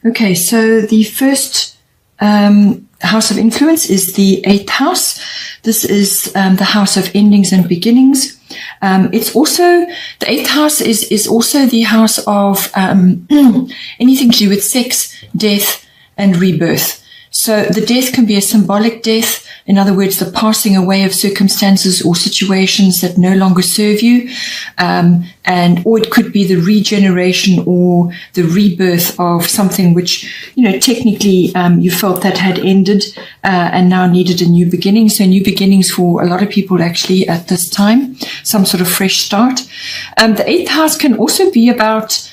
Okay, so the first house of influence is the 8th house. This is the house of endings and beginnings. It's also, the 8th house is also the house of anything to do with sex, death, and rebirth. So the death can be a symbolic death. In other words, the passing away of circumstances or situations that no longer serve you. Or it could be the regeneration or the rebirth of something which, technically, you felt that had ended, and now needed a new beginning. So new beginnings for a lot of people actually at this time, some sort of fresh start. The 8th house can also be about,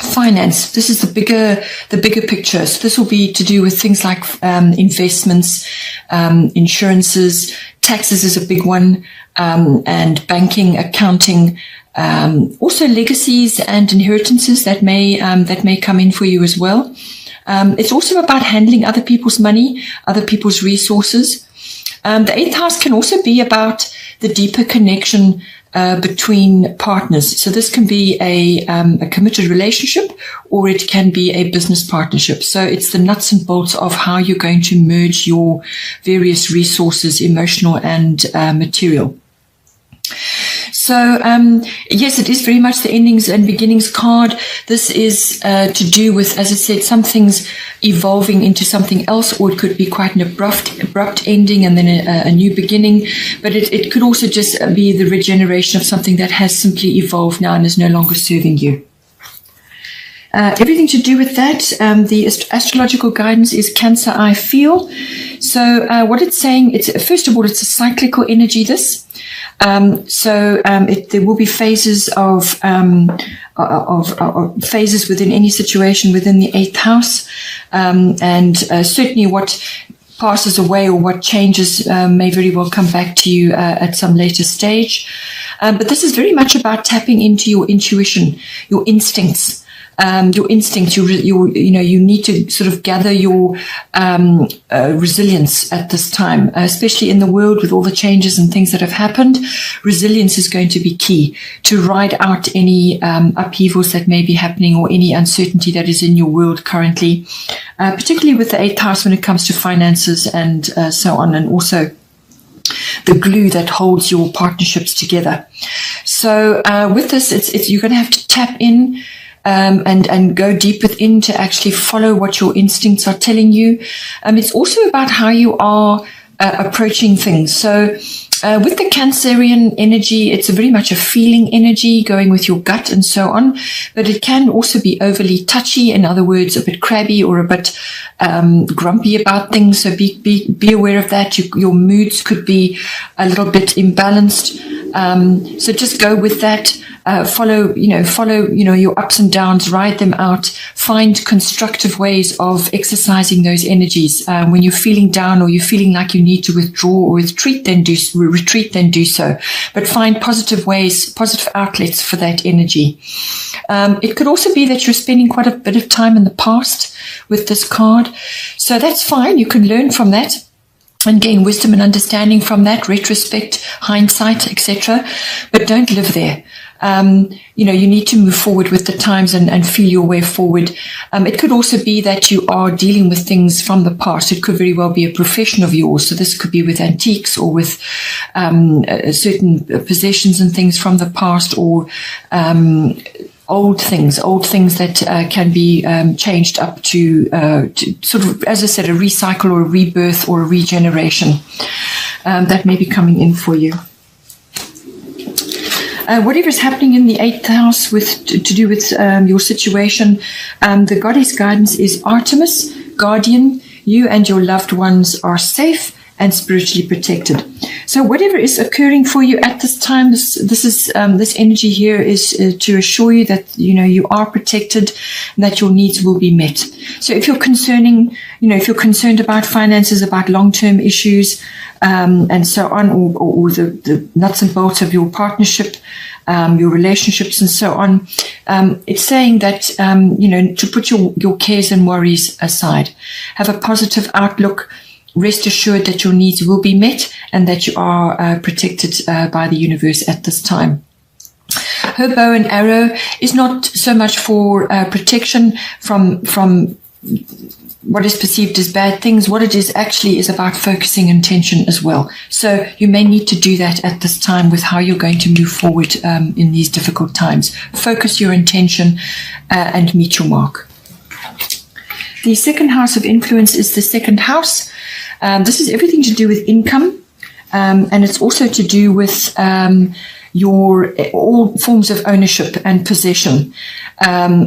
finance. This is the bigger picture. So this will be to do with things like investments, insurances, taxes is a big one, and banking, accounting, also legacies and inheritances that may come in for you as well. It's also about handling other people's money, other people's resources. The 8th house can also be about the deeper connection between partners. So this can be a committed relationship, or it can be a business partnership. So it's the nuts and bolts of how you're going to merge your various resources, emotional and material. So, yes, it is very much the endings and beginnings card. This is to do with, as I said, some things evolving into something else, or it could be quite an abrupt ending and then a new beginning. But it could also just be the regeneration of something that has simply evolved now and is no longer serving you. Everything to do with that, the astrological guidance is Cancer, I feel. So what it's saying, first of all, it's a cyclical energy, this. There will be phases of phases within any situation within the 8th house, and certainly what passes away or what changes may very well come back to you at some later stage. But this is very much about tapping into your intuition, your instincts. You need to sort of gather your resilience at this time, especially in the world with all the changes and things that have happened. Resilience is going to be key to ride out any upheavals that may be happening or any uncertainty that is in your world currently, particularly with the 8th house when it comes to finances and so on, and also the glue that holds your partnerships together. So with this, you're going to have to tap in and go deep within to actually follow what your instincts are telling you. It's also about how you are approaching things. So with the Cancerian energy, it's very much a feeling energy, going with your gut and so on. But it can also be overly touchy, in other words, a bit crabby or a bit grumpy about things. So be aware of that. Your moods could be a little bit imbalanced. So just go with that. Follow your ups and downs, ride them out, find constructive ways of exercising those energies. When you're feeling down or you're feeling like you need to withdraw or retreat, then do so. But find positive ways, positive outlets for that energy. It could also be that you're spending quite a bit of time in the past with this card. So that's fine. You can learn from that and gain wisdom and understanding from that, retrospect, hindsight, etc. But don't live there. You need to move forward with the times and feel your way forward. It could also be that you are dealing with things from the past. It could very well be a profession of yours. So this could be with antiques or with certain possessions and things from the past, or old things that can be changed up to sort of, as I said, a recycle or a rebirth or a regeneration that may be coming in for you. Whatever is happening in the 8th house to do with your situation, the goddess guidance is Artemis, guardian. You and your loved ones are safe and spiritually protected. So whatever is occurring for you at this time, this energy here is to assure you that you are protected and that your needs will be met. So if you're concerned about finances, about long-term issues, and so on, or the nuts and bolts of your partnership, your relationships and so on, it's saying that to put your cares and worries aside, have a positive outlook. Rest assured that your needs will be met and that you are protected by the universe at this time. Her bow and arrow is not so much for protection from what is perceived as bad things. What it is actually is about focusing intention as well. So you may need to do that at this time with how you're going to move forward in these difficult times. Focus your intention and meet your mark. The second house of influence is the second house. This is everything to do with income, and it's also to do with your all forms of ownership and possession.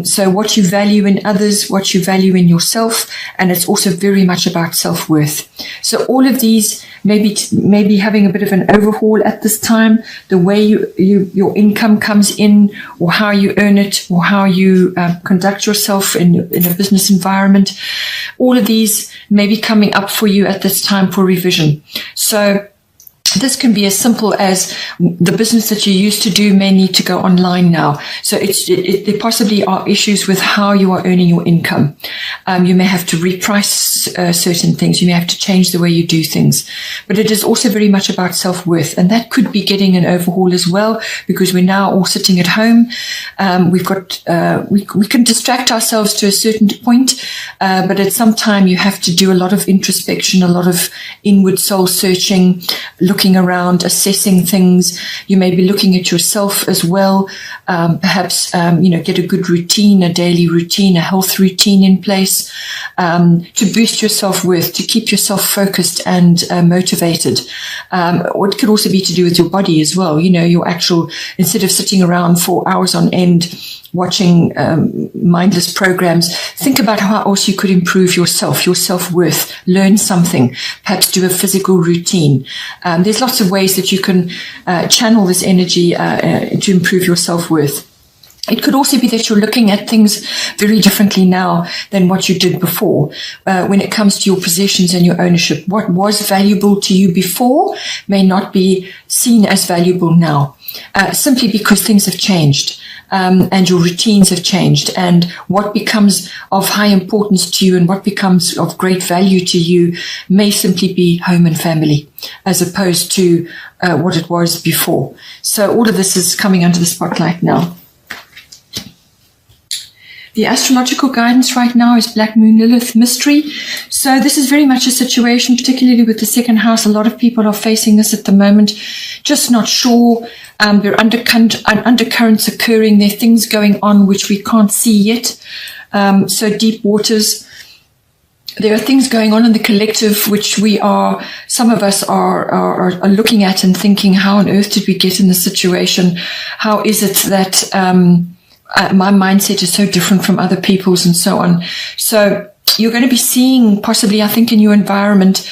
So what you value in others, what you value in yourself, and it's also very much about self-worth. So all of these maybe having a bit of an overhaul at this time, the way your income comes in, or how you earn it, or how you conduct yourself in a business environment. All of these may be coming up for you at this time for revision. So this can be as simple as the business that you used to do may need to go online now. So there possibly are issues with how you are earning your income. You may have to reprice certain things. You may have to change the way you do things. But it is also very much about self-worth. And that could be getting an overhaul as well, because we're now all sitting at home. We can distract ourselves to a certain point, but at some time you have to do a lot of introspection, a lot of inward soul searching, looking around, assessing things. You may be looking at yourself as well. Perhaps, get a good routine, a daily routine, a health routine in place, to boost your self-worth, to keep yourself focused and motivated. Or it could also be to do with your body as well. Your actual, instead of sitting around for hours on end, watching mindless programs, think about how else you could improve yourself, your self-worth, learn something, perhaps do a physical routine. There's lots of ways that you can channel this energy to improve your self-worth. It could also be that you're looking at things very differently now than what you did before. When it comes to your possessions and your ownership, what was valuable to you before may not be seen as valuable now, simply because things have changed. And your routines have changed, and what becomes of high importance to you and what becomes of great value to you may simply be home and family, as opposed to what it was before. So all of this is coming under the spotlight now. The astrological guidance right now is Black Moon Lilith mystery. So this is very much a situation, particularly with the second house. A lot of people are facing this at the moment, just not sure. There are undercurrents occurring. There are things going on which we can't see yet. So deep waters. There are things going on in the collective which some of us are looking at and thinking, how on earth did we get in this situation? How is it that my mindset is so different from other people's, and so on. So you're going to be seeing, possibly, I think, in your environment,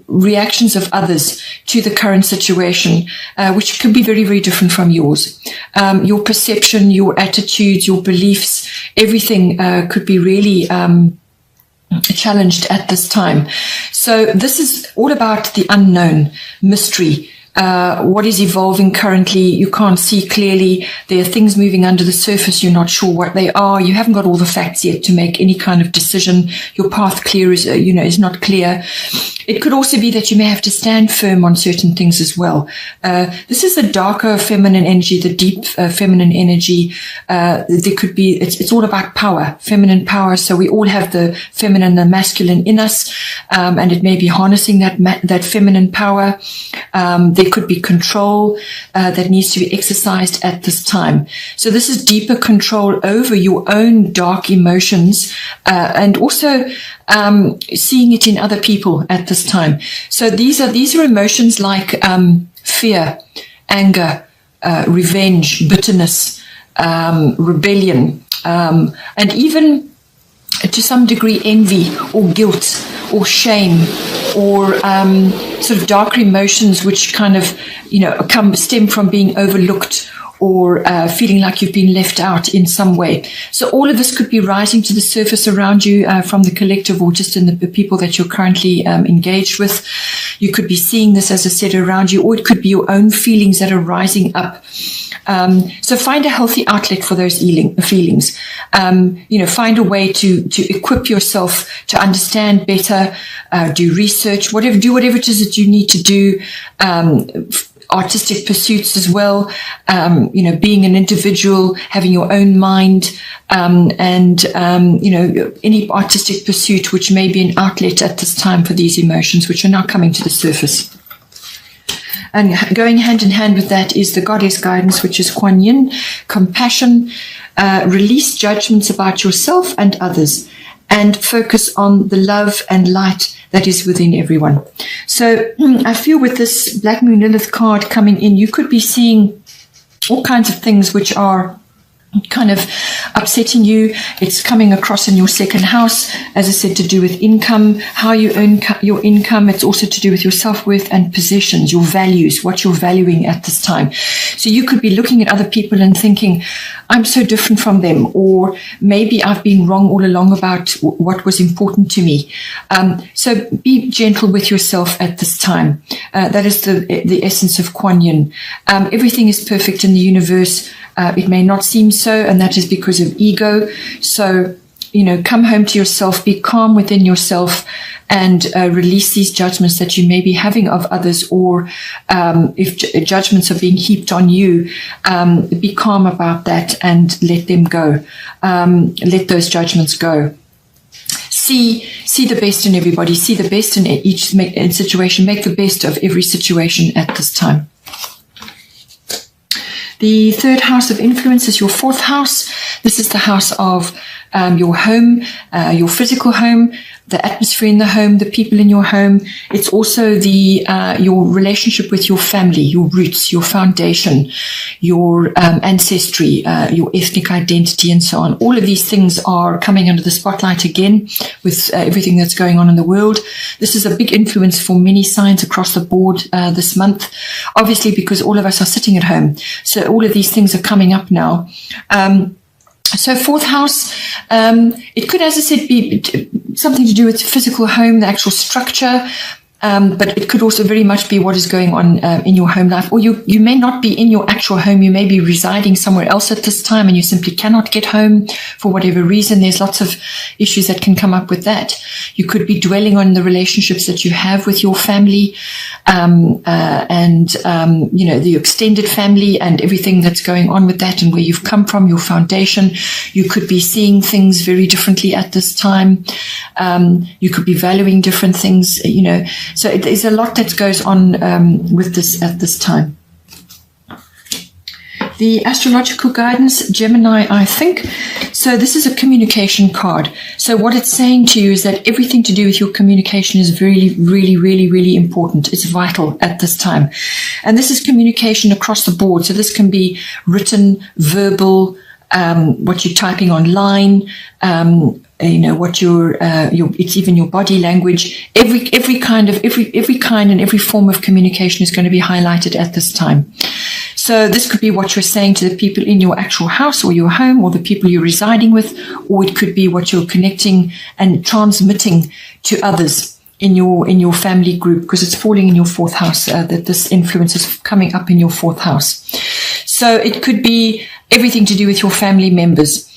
reactions of others to the current situation, which could be very, very different from yours. Your perception, your attitudes, your beliefs, everything could be really challenged at this time. So this is all about the unknown, mystery. What is evolving currently, you can't see clearly. There are things moving under the surface, you're not sure what they are. You haven't got all the facts yet to make any kind of decision. Your path is not clear. It could also be that you may have to stand firm on certain things as well. This is the darker feminine energy, the deep feminine energy. There could be, it's all about power, feminine power. So we all have the feminine and masculine in us, and it may be harnessing that feminine power. There could be control that needs to be exercised at this time. So this is deeper control over your own dark emotions, and also seeing it in other people at this time. So these are emotions like fear, anger, revenge, bitterness, rebellion, and even to some degree envy or guilt or shame, or sort of darker emotions which kind of stem from being overlooked, or feeling like you've been left out in some way. So all of this could be rising to the surface around you from the collective, or just in the people that you're currently engaged with. You could be seeing this, as I said, around you, or it could be your own feelings that are rising up. So find a healthy outlet for those feelings. Find a way to equip yourself to understand better, do research, do whatever it is that you need to do. artistic pursuits as well, being an individual, having your own mind, any artistic pursuit which may be an outlet at this time for these emotions, which are now coming to the surface. And going hand in hand with that is the goddess guidance, which is Kuan Yin, compassion, release judgments about yourself and others, and focus on the love and light that is within everyone. So I feel with this Black Moon Lilith card coming in, you could be seeing all kinds of things which are kind of upsetting you. It's coming across in your second house, as I said, to do with income, how you earn your income. It's also to do with your self-worth and possessions, your values, what you're valuing at this time. So you could be looking at other people and thinking, I'm so different from them, or maybe I've been wrong all along about what was important to me. So be gentle with yourself at this time. That is the essence of Kuan Yin. Everything is perfect in the universe. It may not seem so, and that is because of ego. So, come home to yourself, be calm within yourself, and release these judgments that you may be having of others, or if judgments are being heaped on you, be calm about that and let them go. Let those judgments go. See the best in everybody. See the best in each situation. Make the best of every situation at this time. The third house of influence is your fourth house. This is the house of your home, your physical home, the atmosphere in the home, the people in your home. It's also your relationship with your family, your roots, your foundation, your ancestry, your ethnic identity, and so on. All of these things are coming under the spotlight again with everything that's going on in the world. This is a big influence for many signs across the board this month, obviously because all of us are sitting at home. So all of these things are coming up now. So fourth house, it could, as I said, be something to do with physical home, the actual structure, but it could also very much be what is going on in your home life. Or you may not be in your actual home. You may be residing somewhere else at this time and you simply cannot get home for whatever reason. There's lots of issues that can come up with that. You could be dwelling on the relationships that you have with your family, the extended family and everything that's going on with that and where you've come from, your foundation. You could be seeing things very differently at this time. You could be valuing different things, So there's a lot that goes on with this at this time. The astrological guidance, Gemini, I think. So this is a communication card. So what it's saying to you is that everything to do with your communication is really, really, really, really important. It's vital at this time. And this is communication across the board. So this can be written, verbal, what you're typing online, what it's even your body language. Every kind and every form of communication is going to be highlighted at this time. So this could be what you're saying to the people in your actual house or your home or the people you're residing with, or it could be what you're connecting and transmitting to others in your family group, because it's falling in your fourth house, that this influence is coming up in your fourth house. So it could be everything to do with your family members.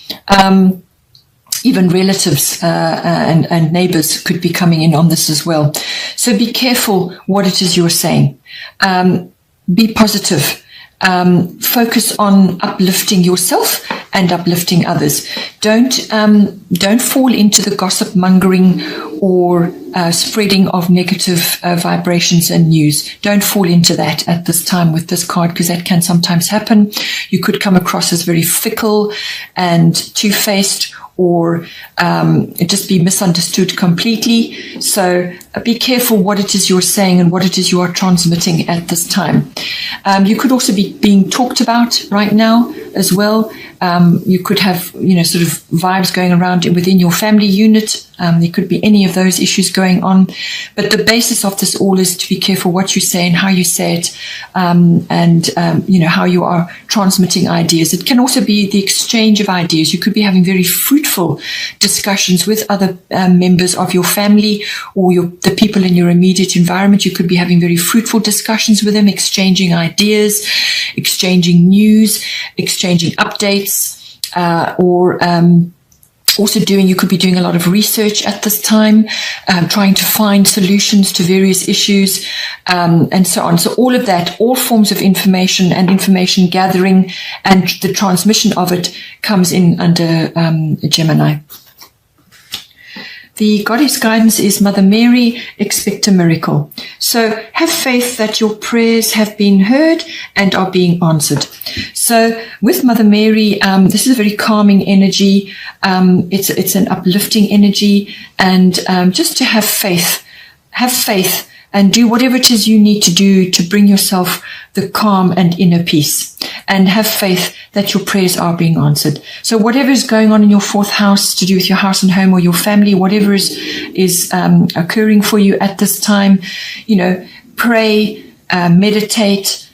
Even relatives and neighbors could be coming in on this as well. So be careful what it is you're saying. Be positive. Focus on uplifting yourself and uplifting others. Don't fall into the gossip mongering or spreading of negative vibrations and news. Don't fall into that at this time with this card, because that can sometimes happen. You could come across as very fickle and two-faced, or just be misunderstood completely. So be careful what it is you're saying and what it is you are transmitting at this time. You could also be being talked about right now as well. You could have, sort of vibes going around within your family unit. There could be any of those issues going on. But the basis of this all is to be careful what you say and how you say it, and how you are transmitting ideas. It can also be the exchange of ideas. You could be having very fruitful discussions with other members of your family or the people in your immediate environment. You could be having very fruitful discussions with them, exchanging ideas, exchanging news, exchanging updates, or Also you could be doing a lot of research at this time, trying to find solutions to various issues, and so on. So all of that, all forms of information and information gathering and the transmission of it comes in under Gemini. The goddess guidance is Mother Mary, expect a miracle. So have faith that your prayers have been heard and are being answered. So with Mother Mary, this is a very calming energy. It's an uplifting energy, and just to have faith and do whatever it is you need to do to bring yourself the calm and inner peace, and have faith that your prayers are being answered. So whatever is going on in your fourth house to do with your house and home or your family, whatever is occurring for you at this time, pray, meditate,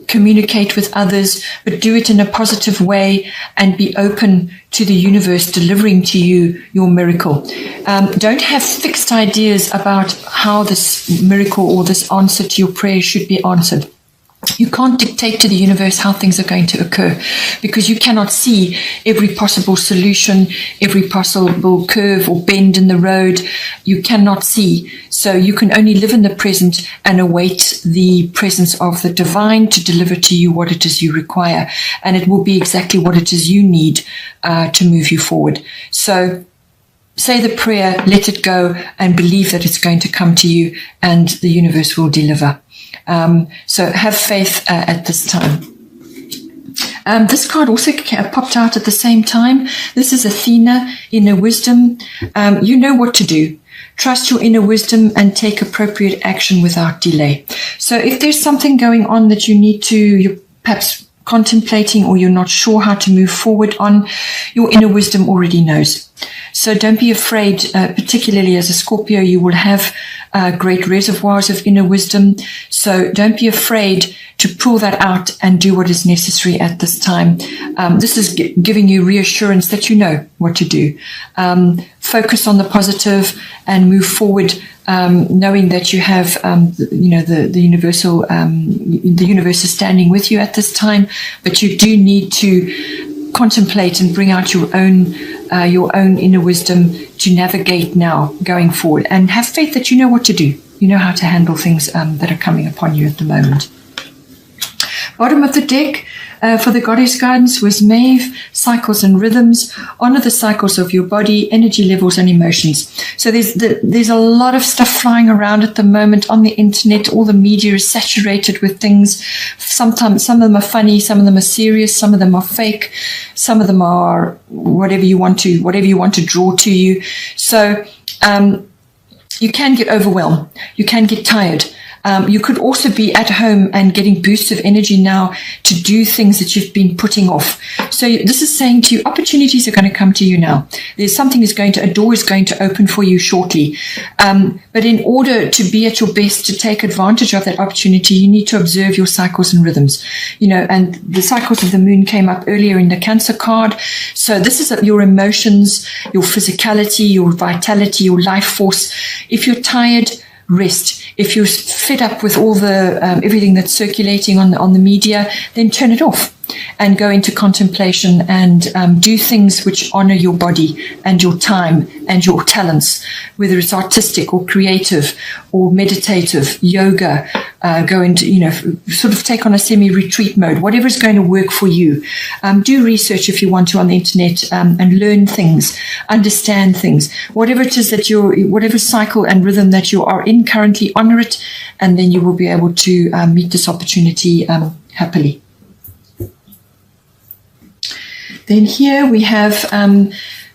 communicate with others, but do it in a positive way and be open to the universe delivering to you your miracle. Don't have fixed ideas about how this miracle or this answer to your prayer should be answered. You can't dictate to the universe how things are going to occur, because you cannot see every possible solution, every possible curve or bend in the road. You cannot see. So you can only live in the present and await the presence of the divine to deliver to you what it is you require. And it will be exactly what it is you need to move you forward. So say the prayer, let it go, and believe that it's going to come to you and the universe will deliver. So have faith at this time. This card also popped out at the same time. This is Athena, inner wisdom. You know what to do. Trust your inner wisdom and take appropriate action without delay. So if there's something going on that you're perhaps contemplating or you're not sure how to move forward on, your inner wisdom already knows. So don't be afraid, particularly as a Scorpio, you will have great reservoirs of inner wisdom. So don't be afraid to pull that out and do what is necessary at this time. This is giving you reassurance that you know what to do. Focus on the positive and move forward, knowing that you have, the universal, the universe is standing with you at this time, but you do need to contemplate and bring out your own inner wisdom to navigate now going forward, and have faith that you know what to do. You know how to handle things that are coming upon you at the moment. Bottom of the deck for the goddess guidance was Maeve, cycles and rhythms. Honor the cycles of your body, energy levels and emotions. So there's a lot of stuff flying around at the moment on the internet. All the media is saturated with things. Sometimes some of them are funny, some of them are serious, some of them are fake, some of them are whatever you want to draw to you. So you can get overwhelmed. You can get tired. You could also be at home and getting boosts of energy now to do things that you've been putting off. So this is saying to you, opportunities are going to come to you now. A door is going to open for you shortly. But in order to be at your best, to take advantage of that opportunity, you need to observe your cycles and rhythms. And the cycles of the moon came up earlier in the Cancer card. So this is your emotions, your physicality, your vitality, your life force. If you're tired, rest. If you're fed up with all the everything that's circulating on the media, then turn it off and go into contemplation and do things which honor your body and your time and your talents, whether it's artistic or creative or meditative, yoga. Go into, sort of take on a semi-retreat mode, whatever is going to work for you. Do research if you want to on the internet and learn things, understand things. Whatever it is whatever cycle and rhythm that you are in currently, honor it, and then you will be able to meet this opportunity happily. Then here we have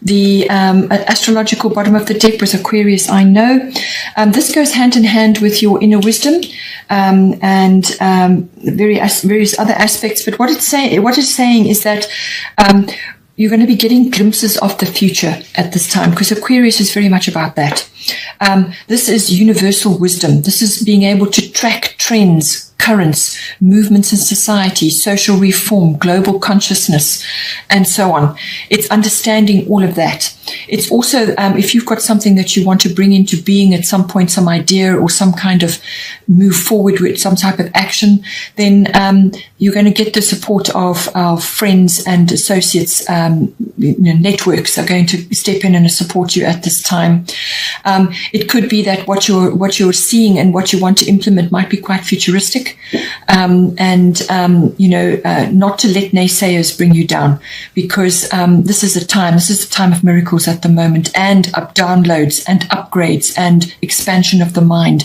the astrological bottom of the deck was Aquarius, I know. This goes hand in hand with your inner wisdom and various other aspects. But what it's saying is that you're going to be getting glimpses of the future at this time, because Aquarius is very much about that. This is universal wisdom. This is being able to track trends, currents, movements in society, social reform, global consciousness, and so on. It's understanding all of that. It's also, if you've got something that you want to bring into being at some point, some idea or some kind of move forward with some type of action, then you're going to get the support of our friends and associates. Networks are going to step in and support you at this time. It could be that what you're seeing and what you want to implement might be quite futuristic, not to let naysayers bring you down, because this is the time of miracles at the moment, and downloads and upgrades and expansion of the mind.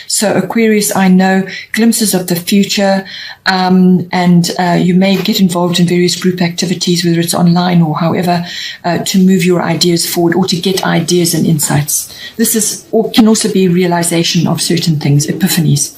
So Aquarius, I know glimpses of the future, and you may get involved in various group activities, whether it's online or however, to move your ideas forward or to get ideas and insights. This can also be realization of certain things, epiphanies.